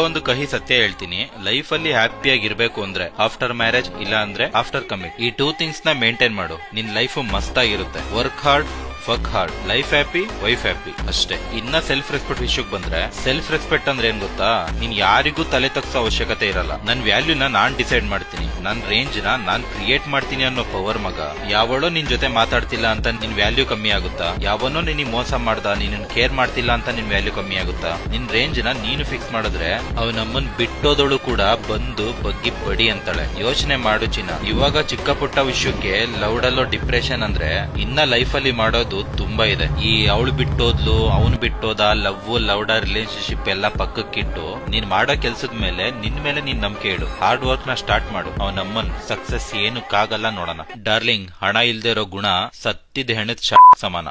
ಒಂದು ಕಹಿ ಸತ್ಯ ಹೇಳ್ತೀನಿ, ಲೈಫ್ ಅಲ್ಲಿ ಹ್ಯಾಪಿಯಾಗಿರ್ಬೇಕು ಅಂದ್ರೆ ಆಫ್ಟರ್ ಮ್ಯಾರೇಜ್ ಇಲ್ಲ ಅಂದ್ರೆ ಆಫ್ಟರ್ ಕಮಿಟ್, ಈ 2 ಥಿಂಗ್ಸ್ ನ ಮೇಂಟೈನ್ ಮಾಡು, ನಿನ್ ಲೈಫ್ ಮಸ್ತ್ ಆಗಿರುತ್ತೆ. Work hard, work hard, life happy, wife happy ಅಷ್ಟೇ. ಇನ್ನ ಸೆಲ್ಫ್ ರೆಸ್ಪೆಕ್ಟ್ ವಿಷಯಕ್ಕೆ ಬಂದ್ರೆ, ಸೆಲ್ಫ್ ರೆಸ್ಪೆಕ್ಟ್ ಅಂದ್ರೆ ಏನ್ ಗೊತ್ತಾ, ನೀನ್ ಯಾರಿಗೂ ತಲೆ ತಗ್ಸೋ ಅವಶ್ಯಕತೆ ಇರಲ್ಲ. ನನ್ ವ್ಯಾಲ್ಯೂನ ನಾನ್ ಡಿಸೈಡ್ ಮಾಡ್ತೀನಿ, ನನ್ ರೇಂಜ್ ನ ನಾನ್ ಕ್ರಿಯೇಟ್ ಮಾಡ್ತೀನಿ ಅನ್ನೋ ಪವರ್ ಮಗ. ಯಾವಳೋ ನಿನ್ ಜೊತೆ ಮಾತಾಡ್ತಿಲ್ಲ ಅಂತ ನಿನ್ ವ್ಯಾಲ್ಯೂ ಕಮ್ಮಿ ಆಗುತ್ತಾ? ಯಾವನೋ ನಿನ್ ಮೋಸ ಮಾಡ್ದ, ನೀನ್ ಕೇರ್ ಮಾಡ್ತಿಲ್ಲ ಅಂತ ನಿನ್ ವ್ಯಾಲ್ಯೂ ಕಮ್ಮಿ ಆಗುತ್ತಾ? ನಿನ್ ರೇಂಜ್ ನ ನೀನು ಫಿಕ್ಸ್ ಮಾಡಿದ್ರೆ ಅವನಮ್ಮನ್ ಬಿಟ್ಟೋದಳು ಕೂಡ ಬಂದು ಬಗ್ಗಿ ಬಡಿ ಅಂತಾಳೆ. ಯೋಚನೆ ಮಾಡು ಚಿನ್ನ, ಇವಾಗ ಚಿಕ್ಕ ಪುಟ್ಟ ವಿಷಯಕ್ಕೆ ಲೌಡಲ್ಲೋ ಡಿಪ್ರೆಷನ್ ಅಂದ್ರೆ ಇನ್ನ ಲೈಫ್ ಅಲ್ಲಿ ಮಾಡೋದು ತುಂಬಾ ಇದೆ. ಈ ಅವಳು ಬಿಟ್ಟೋದ್ಲು, ಅವನು ಬಿಟ್ಟೋದ, ಲವ್ಡ ರಿಲೇಶನ್ಶಿಪ್ ಎಲ್ಲ ಪಕ್ಕಕ್ಕಿಟ್ಟು ನೀನ್ ಮಾಡೋ ಕೆಲ್ಸದ ಮೇಲೆ ನಿನ್ ಮೇಲೆ ನೀನ್ ನಂಬಿಕೆ ಇಡು. ಹಾರ್ಡ್ ವರ್ಕ್ ನ ಸ್ಟಾರ್ಟ್ ಮಾಡು, ಅವನಮ್ಮನ್ ಸಕ್ಸಸ್ ಏನಕ್ಕಾಗಲ್ಲ ನೋಡೋಣ. ಡಾರ್ಲಿಂಗ್, ಹಣ ಇಲ್ದೇ ಇರೋ ಗುಣ ಸತ್ತಿದ ಹೆಣದ ಸಮಾನ.